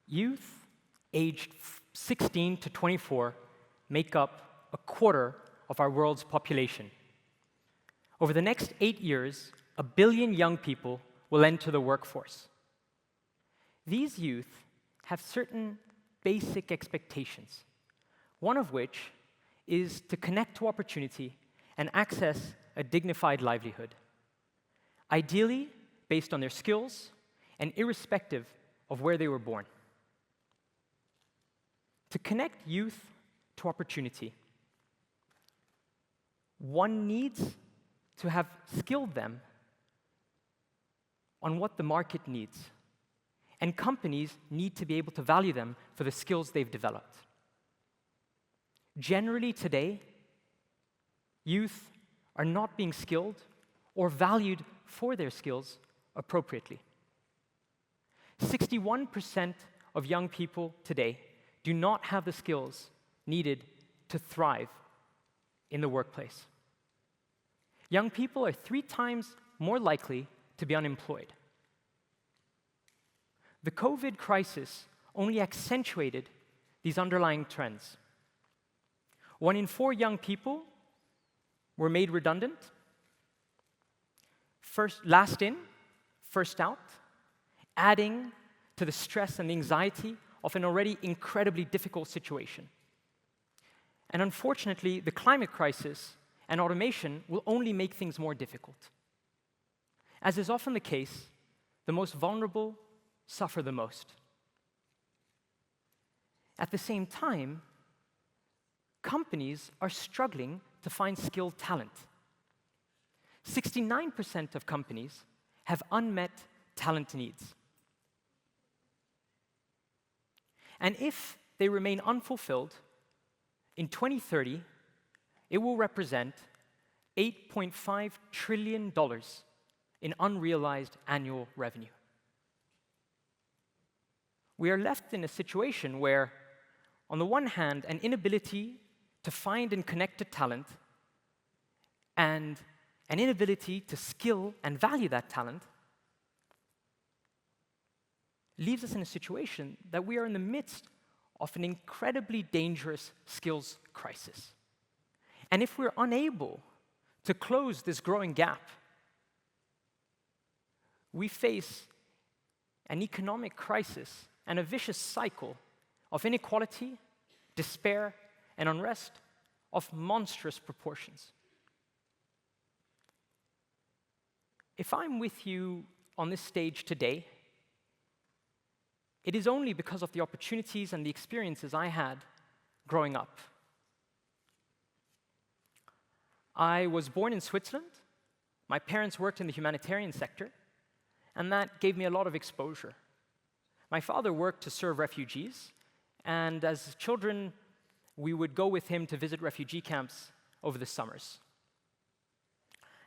Youth aged 16 to 24 make up a quarter of our world's population. Over the next 8 years, 1 billion young people will enter the workforce. These youth have certain basic expectations, one of which is to connect to opportunity and access a dignified livelihood, ideally based on their skills and irrespective of where they were born. To connect youth to opportunity, one needs to have skilled them on what the market needs, and companies need to be able to value them for the skills they've developed. Generally today, youth are not being skilled or valued for their skills appropriately. 61% of young people today do not have the skills needed to thrive in the workplace. Young people are 3 times more likely to be unemployed. The COVID crisis only accentuated these underlying trends. 1 in 4 young people were made redundant. Last in, first out, adding to the stress and the anxiety of an already incredibly difficult situation. And unfortunately, the climate crisis and automation will only make things more difficult. As is often the case, the most vulnerable suffer the most. At the same time, companies are struggling to find skilled talent. 69% of companies have unmet talent needs. And if they remain unfulfilled, in 2030, it will represent $8.5 trillion in unrealized annual revenue. We are left in a situation where, on the one hand, an inability to find and connect to talent and an inability to skill and value that talent leaves us in a situation that we are in the midst of an incredibly dangerous skills crisis. And if we're unable to close this growing gap, we face an economic crisis and a vicious cycle of inequality, despair, and unrest of monstrous proportions. If I'm with you on this stage today, it is only because of the opportunities and the experiences I had growing up. I was born in Switzerland. My parents worked in the humanitarian sector, and that gave me a lot of exposure. My father worked to serve refugees, and as children, we would go with him to visit refugee camps over the summers.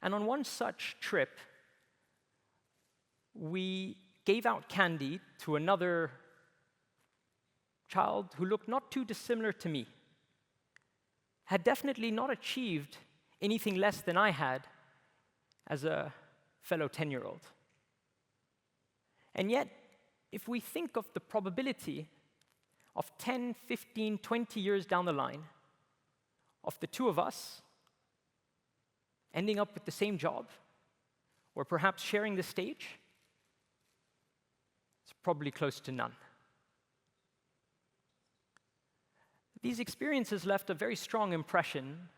And on one such trip, we gave out candy to another child who looked not too dissimilar to me, had definitely not achieved anything less than I had as a fellow 10-year-old. And yet, if we think of the probability of 10, 15, 20 years down the line of the two of us ending up with the same job, or perhaps sharing the stage, it's probably close to none. These experiences left a very strong impression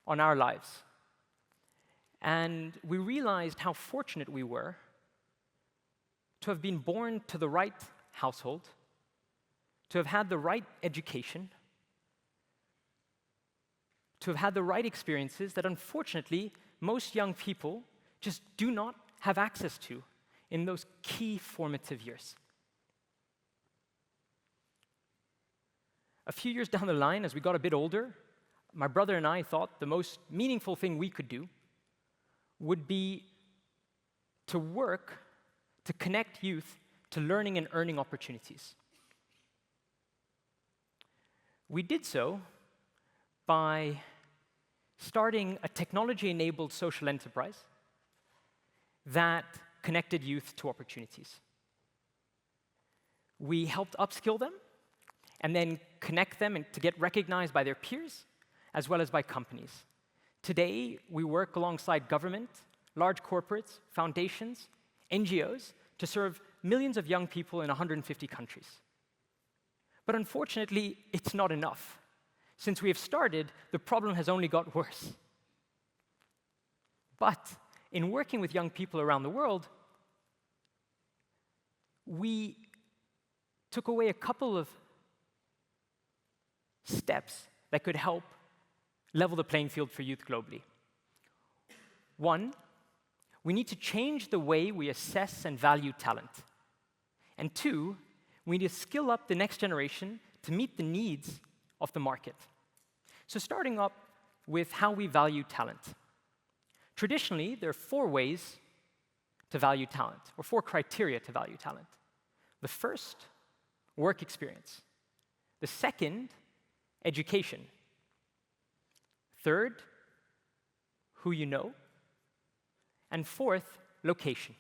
on our lives. And we realized how fortunate we were to have been born to the right household, to have had the right education, to have had the right experiences that unfortunately most young people just do not have access to in those key formative years. A few years down the line, as we got a bit older, my brother and I thought the most meaningful thing we could do would be to work to connect youth to learning and earning opportunities. We did so by starting a technology-enabled social enterprise that connected youth to opportunities. We helped upskill them and then connect them and to get recognized by their peers as well as by companies. Today, we work alongside government, large corporates, foundations, NGOs to serve millions of young people in 150 countries. But unfortunately, it's not enough. Since we have started, the problem has only got worse. But in working with young people around the world, we took away a couple of steps that could help level the playing field for youth globally. One, we need to change the way we assess and value talent. And two, we need to skill up the next generation to meet the needs of the market. So starting up with how we value talent. Traditionally, there are 4 ways to value talent, or 4 criteria to value talent. The first, work experience. The second, education. Third, who you know. And fourth, location.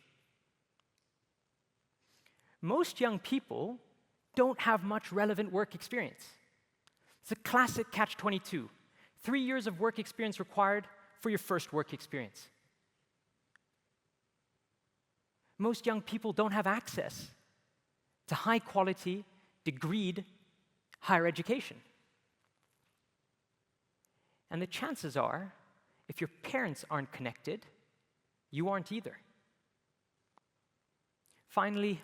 Most young people don't have much relevant work experience. It's a classic catch-22. 3 years of work experience required for your first work experience. Most young people don't have access to high-quality, degreed higher education. And the chances are, if your parents aren't connected, you aren't either. Finally,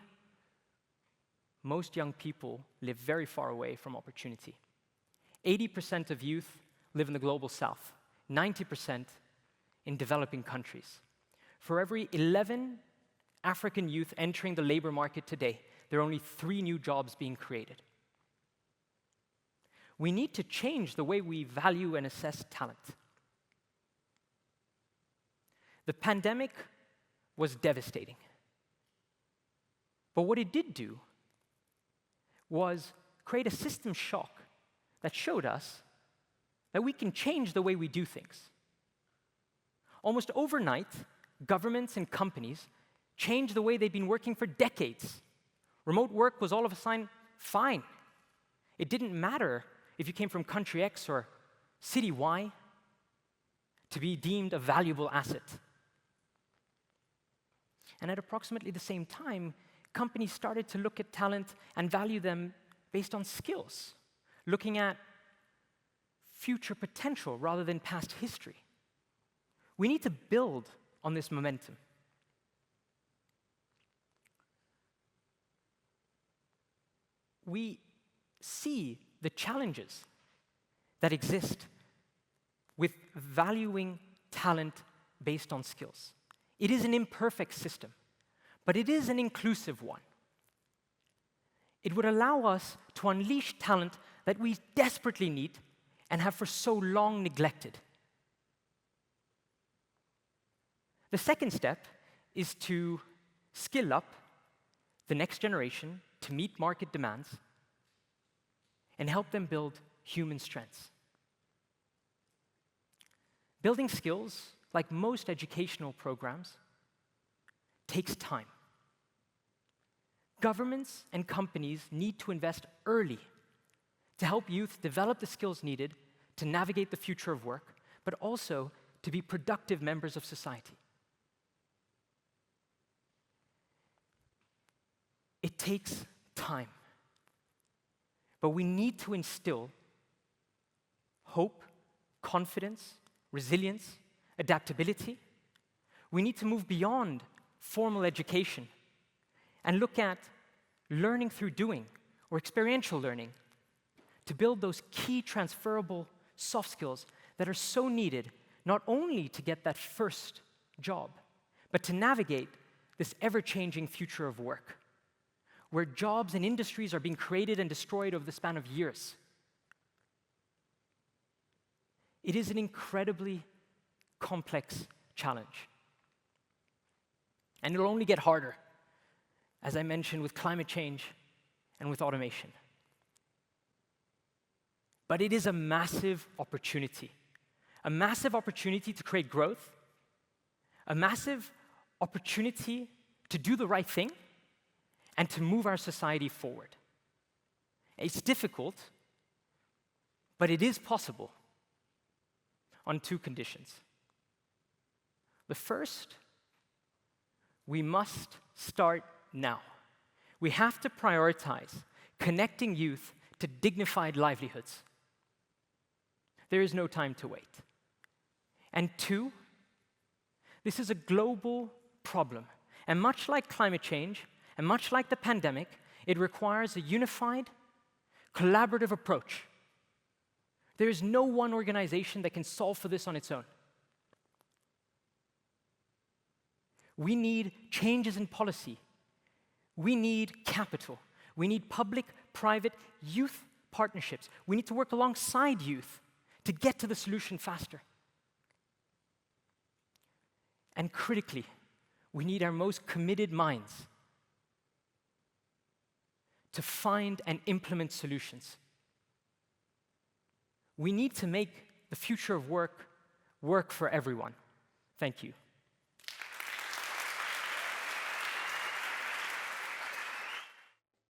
most young people live very far away from opportunity. 80% of youth live in the global south, 90% in developing countries. For every 11 African youth entering the labor market today, there are only 3 new jobs being created. We need to change the way we value and assess talent. The pandemic was devastating. But what it did do was create a system shock that showed us that we can change the way we do things. Almost overnight, governments and companies changed the way they'd been working for decades. Remote work was all of a sudden fine. It didn't matter if you came from country X or city Y to be deemed a valuable asset. And at approximately the same time, companies started to look at talent and value them based on skills, looking at future potential rather than past history. We need to build on this momentum. We see the challenges that exist with valuing talent based on skills. It is an imperfect system, but it is an inclusive one. It would allow us to unleash talent that we desperately need and have for so long neglected. The second step is to skill up the next generation to meet market demands and help them build human strengths. Building skills, like most educational programs, takes time. Governments and companies need to invest early to help youth develop the skills needed to navigate the future of work, but also to be productive members of society. It takes time. But we need to instill hope, confidence, resilience, adaptability. We need to move beyond formal education and look at learning through doing or experiential learning to build those key transferable soft skills that are so needed not only to get that first job, but to navigate this ever-changing future of work, where jobs and industries are being created and destroyed over the span of years. It is an incredibly complex challenge. And it'll only get harder, as I mentioned, with climate change and with automation. But it is a massive opportunity to create growth, a massive opportunity to do the right thing, and to move our society forward. It's difficult, but it is possible on two conditions. The first, we must start now. We have to prioritize connecting youth to dignified livelihoods. There is no time to wait. And two, this is a global problem. And much like climate change, and much like the pandemic, it requires a unified, collaborative approach. There is no one organization that can solve for this on its own. We need changes in policy. We need capital. We need public-private youth partnerships. We need to work alongside youth to get to the solution faster. And critically, we need our most committed minds to find and implement solutions. We need to make the future of work for everyone. Thank you.